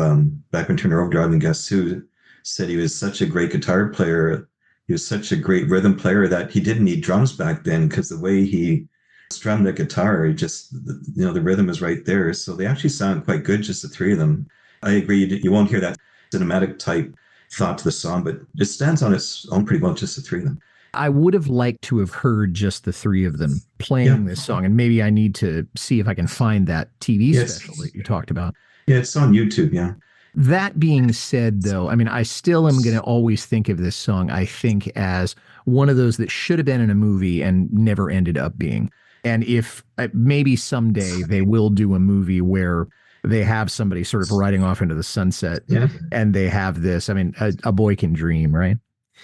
Bachman Turner Overdrive and Guess Who said he was such a great guitar player. He was such a great rhythm player that he didn't need drums back then, because the way he strummed the guitar, the rhythm is right there. So they actually sound quite good, just the 3 of them. I agree, you won't hear that cinematic type thought to the song, but it stands on its own pretty well, just the 3 of them. I would have liked to have heard just the 3 of them playing this song, and maybe I need to see if I can find that TV special that you talked about. Yeah, it's on YouTube, yeah. That being said, though, I mean, I still am going to always think of this song, I think, as one of those that should have been in a movie and never ended up being. And if maybe someday they will do a movie where they have somebody sort of riding off into the sunset and they have this, I mean, a boy can dream, right?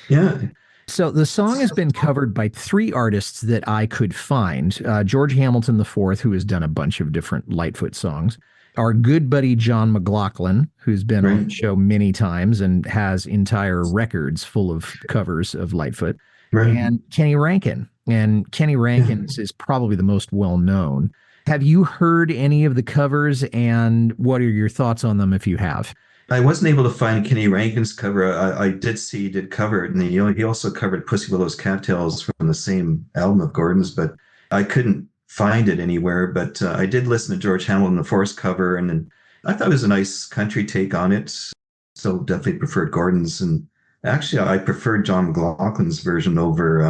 Yeah. So the song has been covered by 3 artists that I could find. George Hamilton IV, who has done a bunch of different Lightfoot songs. Our good buddy John McLaughlin, who's been on the show many times and has entire records full of covers of Lightfoot. And Kenny Rankin. And Kenny Rankin's is probably the most well-known. Have you heard any of the covers, and what are your thoughts on them if you have? I wasn't able to find Kenny Rankin's cover. I did see he did cover it, and he also covered Pussy Willow's Cattails from the same album of Gordon's, but I couldn't find it anywhere. But I did listen to George Hamilton IV's cover, and I thought it was a nice country take on it. So definitely preferred Gordon's, and actually I preferred John McLaughlin's version over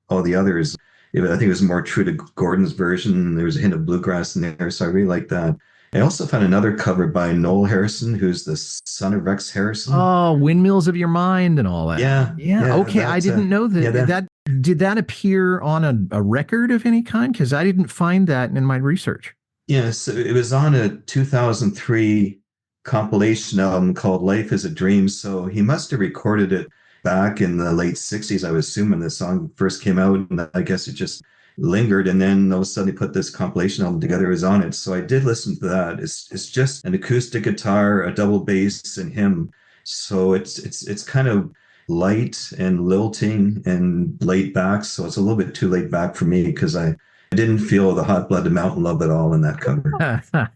all the others. I think it was more true to Gordon's version. There was a hint of bluegrass in there, so I really liked that. I also found another cover by Noel Harrison, who's the son of Rex Harrison. Oh, Windmills of Your Mind and all that. Yeah, Yeah. Okay. I didn't know that. yeah, that did that appear on a record of any kind? Because I didn't find that in my research. Yes, it was on a 2003 compilation album called Life is a Dream. So he must have recorded it back in the late 60s, I would assume, when the song first came out. And I guess it just lingered. And then all of a sudden he put this compilation album together, it was on it. So I did listen to that. It's just an acoustic guitar, a double bass, and him. So it's kind of light and lilting and laid back. So it's a little bit too laid back for me because I didn't feel the hot-blooded mountain love at all in that cover.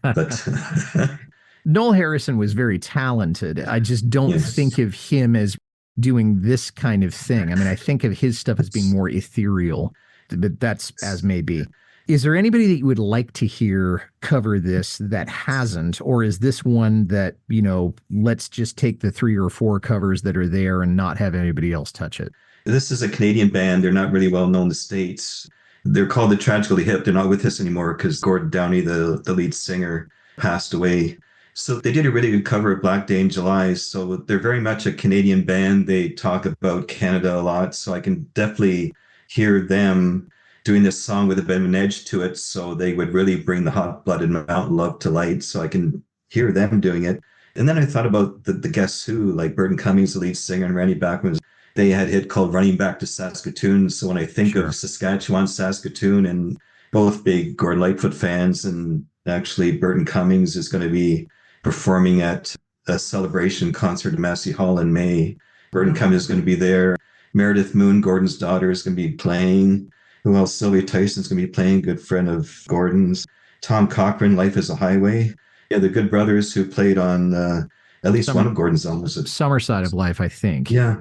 But Noel Harrison was very talented. I just don't think of him as doing this kind of thing. I mean, I think of his stuff as being more ethereal, but that's as may be. Is there anybody that you would like to hear cover this that hasn't, or is this one that, let's just take the 3 or 4 covers that are there and not have anybody else touch it? This is a Canadian band. They're not really well known in the States. They're called the Tragically Hip. They're not with us anymore because Gordon Downey, the lead singer, passed away. So they did a really good cover of Black Day in July. So they're very much a Canadian band. They talk about Canada a lot. So I can definitely hear them doing this song with a bit of an edge to it. So they would really bring the hot-blooded mountain love to light. So I can hear them doing it. And then I thought about the Guess Who, like Burton Cummings, the lead singer, and Randy Bachman. They had a hit called Running Back to Saskatoon. So when I think of Saskatchewan, Saskatoon, and both big Gordon Lightfoot fans, and actually Burton Cummings is going to be performing at a celebration concert at Massey Hall in May. Burton Cummings is going to be there. Meredith Moon, Gordon's daughter, is going to be playing. Who else? Sylvia Tyson's going to be playing, good friend of Gordon's. Tom Cochran, Life is a Highway. Yeah, the Good Brothers who played on at least one of Gordon's albums. Summer Side of Life, I think. Yeah.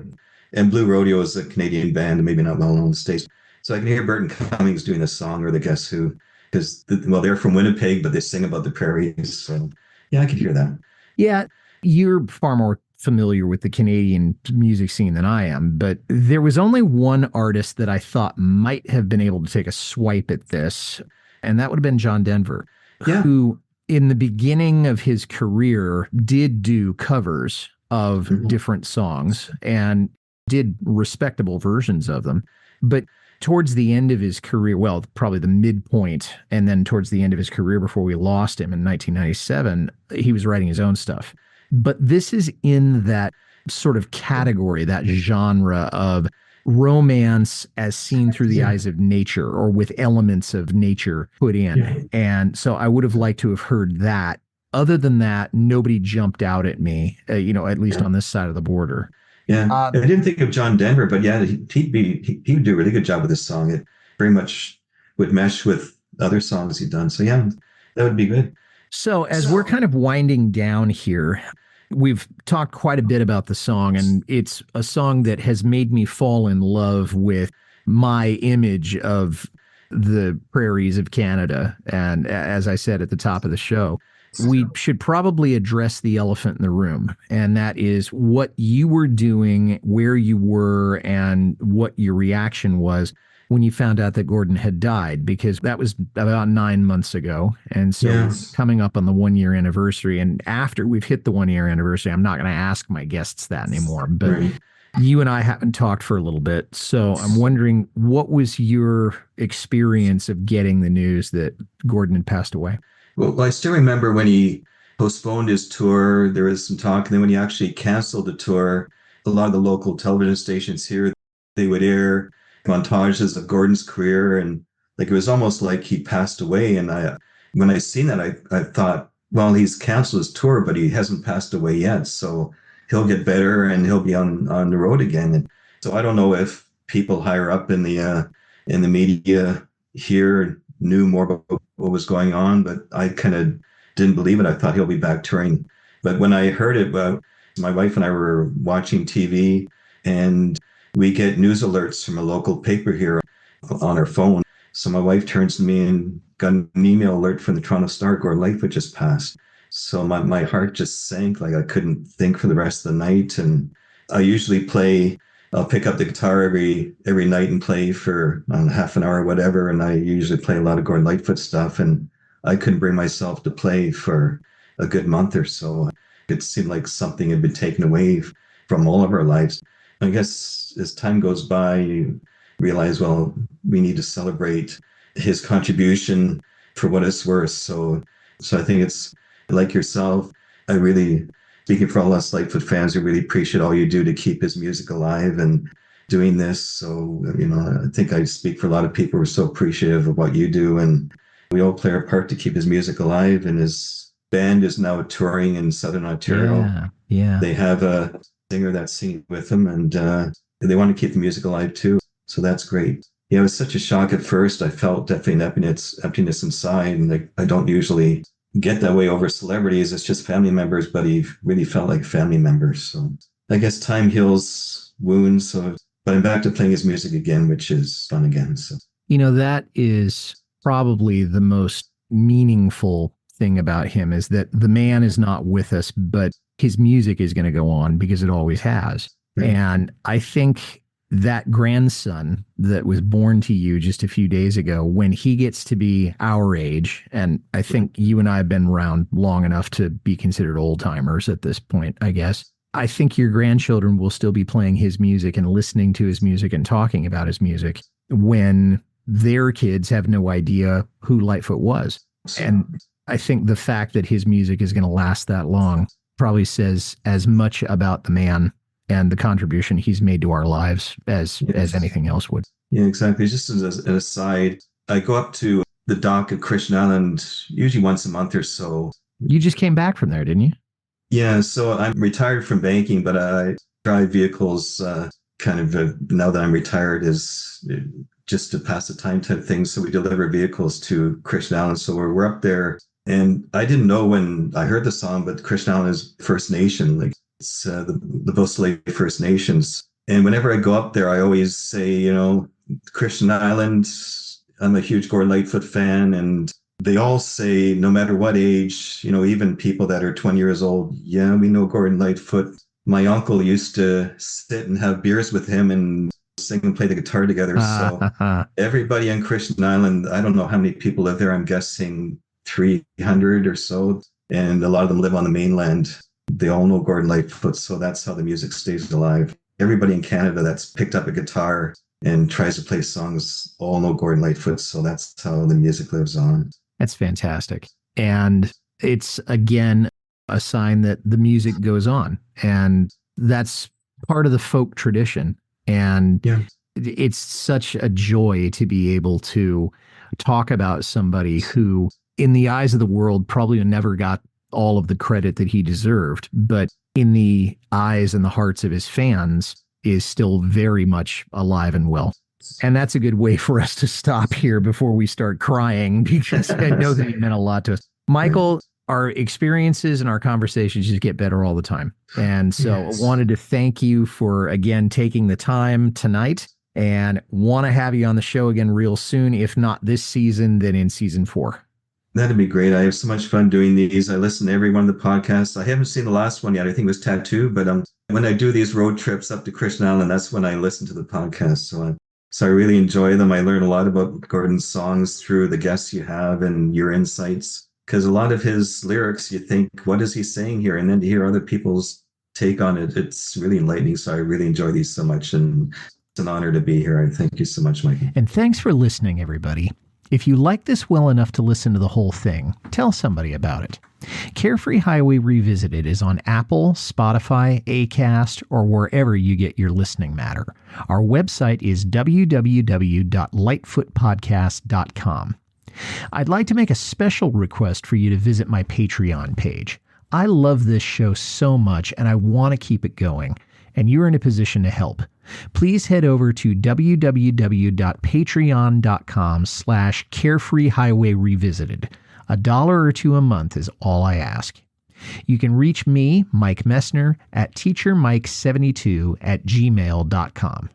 And Blue Rodeo is a Canadian band, maybe not well known in the States. So I can hear Burton Cummings doing a song, or the Guess Who, because, they're from Winnipeg, but they sing about the prairies. So yeah, I can hear that. Yeah, you're far more familiar with the Canadian music scene than I am, but there was only one artist that I thought might have been able to take a swipe at this, and that would have been John Denver, who in the beginning of his career did do covers of different songs and did respectable versions of them. But towards the end of his career, well, probably the midpoint, and then towards the end of his career before we lost him in 1997, he was writing his own stuff. But this is in that sort of category, that genre of romance as seen through the eyes of nature, or with elements of nature put in. And so I would have liked to have heard that. Other than that, nobody jumped out at me, at least on this side of the border. Yeah, I didn't think of John Denver, but yeah, he'd do a really good job with this song. It very much would mesh with other songs he'd done. So yeah, that would be good. So as we're kind of winding down here, we've talked quite a bit about the song, and it's a song that has made me fall in love with my image of the prairies of Canada. And as I said at the top of the show, we should probably address the elephant in the room, and that is what you were doing, where you were, and what your reaction was when you found out that Gordon had died, because that was about 9 months ago. And so coming up on the 1-year anniversary, and after we've hit the 1-year anniversary, I'm not going to ask my guests that anymore, but you and I haven't talked for a little bit. So I'm wondering, what was your experience of getting the news that Gordon had passed away? Well, I still remember when he postponed his tour, there was some talk. And then when he actually canceled the tour, a lot of the local television stations here, they would air montages of Gordon's career. And it was almost like he passed away. And when I seen that, I thought, well, he's canceled his tour, but he hasn't passed away yet. So he'll get better and he'll be on the road again. And so I don't know if people higher up in the media here knew more about what was going on, but I kind of didn't believe it. I thought he'll be back touring. But when I heard it, my wife and I were watching TV, and we get news alerts from a local paper here on our phone. So my wife turns to me and got an email alert from the Toronto Star, Gordon Lightfoot just passed. So my heart just sank, like I couldn't think for the rest of the night. And I usually I'll pick up the guitar every night and play for half an hour or whatever. And I usually play a lot of Gordon Lightfoot stuff. And I couldn't bring myself to play for a good month or so. It seemed like something had been taken away from all of our lives. I guess as time goes by, you realize, well, we need to celebrate his contribution for what it's worth. So I think it's like yourself. I really, speaking for all us Lightfoot fans, we really appreciate all you do to keep his music alive and doing this. So, I think I speak for a lot of people who are so appreciative of what you do. And we all play our part to keep his music alive. And his band is now touring in Southern Ontario. Yeah. They have a singer that's singing with them, and they want to keep the music alive too. So that's great. Yeah, it was such a shock at first. I felt definitely an emptiness inside, and I don't usually get that way over celebrities. It's just family members, but he really felt like family members. So I guess time heals wounds. But I'm back to playing his music again, which is fun again. So that is probably the most meaningful thing about him, is that the man is not with us, but his music is going to go on because it always has. Right. And I think that grandson that was born to you just a few days ago, when he gets to be our age, and I think you and I have been around long enough to be considered old timers at this point, I guess. I think your grandchildren will still be playing his music and listening to his music and talking about his music when their kids have no idea who Lightfoot was. And I think the fact that his music is going to last that long probably says as much about the man and the contribution he's made to our lives as anything else would. Yeah, exactly. Just as an aside, I go up to the dock at Christian Island usually once a month or so. You just came back from there, didn't you? Yeah, so I'm retired from banking, but I drive vehicles now that I'm retired is just to pass the time type thing. So we deliver vehicles to Christian Island. So we're up there. And I didn't know when I heard the song, but Christian Island is First Nation. Like it's the Beausoleil First Nations. And whenever I go up there, I always say, Christian Island, I'm a huge Gordon Lightfoot fan. And they all say, no matter what age, even people that are 20 years old, yeah, we know Gordon Lightfoot. My uncle used to sit and have beers with him and sing and play the guitar together. So everybody on Christian Island, I don't know how many people live there. I'm guessing 300 or so. And a lot of them live on the mainland. They all know Gordon Lightfoot. So that's how the music stays alive. Everybody in Canada that's picked up a guitar and tries to play songs all know Gordon Lightfoot. So that's how the music lives on. That's fantastic. And it's, again, a sign that the music goes on. And that's part of the folk tradition. And it's such a joy to be able to talk about somebody who, in the eyes of the world, probably never got all of the credit that he deserved, but in the eyes and the hearts of his fans is still very much alive and well. And that's a good way for us to stop here before we start crying, because I know that he meant a lot to us. Michael, our experiences and our conversations just get better all the time. And so I wanted to thank you for, again, taking the time tonight, and want to have you on the show again real soon. If not this season, then in season 4. That'd be great. I have so much fun doing these. I listen to every one of the podcasts. I haven't seen the last one yet. I think it was Tattoo, but when I do these road trips up to Christian Island, that's when I listen to the podcast. So I really enjoy them. I learn a lot about Gordon's songs through the guests you have and your insights, because a lot of his lyrics, you think, what is he saying here? And then to hear other people's take on it, it's really enlightening. So I really enjoy these so much, and it's an honor to be here. I thank you so much, Michael. And thanks for listening, everybody. If you like this well enough to listen to the whole thing, tell somebody about it. Carefree Highway Revisited is on Apple, Spotify, Acast, or wherever you get your listening matter. Our website is www.lightfootpodcast.com. I'd like to make a special request for you to visit my Patreon page. I love this show so much, and I want to keep it going, and you're in a position to help. Please head over to www.patreon.com/Carefree Highway Revisited. $1 or $2 a month is all I ask. You can reach me, Mike Messner, at teachermike72@gmail.com.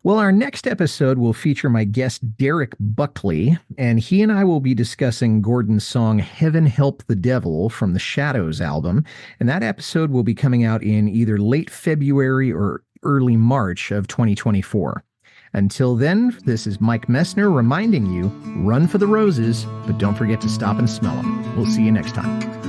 Well, our next episode will feature my guest Derek Buckley, and he and I will be discussing Gordon's song Heaven Help the Devil from the Shadows album, and that episode will be coming out in either late February or early March of 2024. Until then, this is Mike Messner reminding you, run for the roses, but don't forget to stop and smell them. We'll see you next time.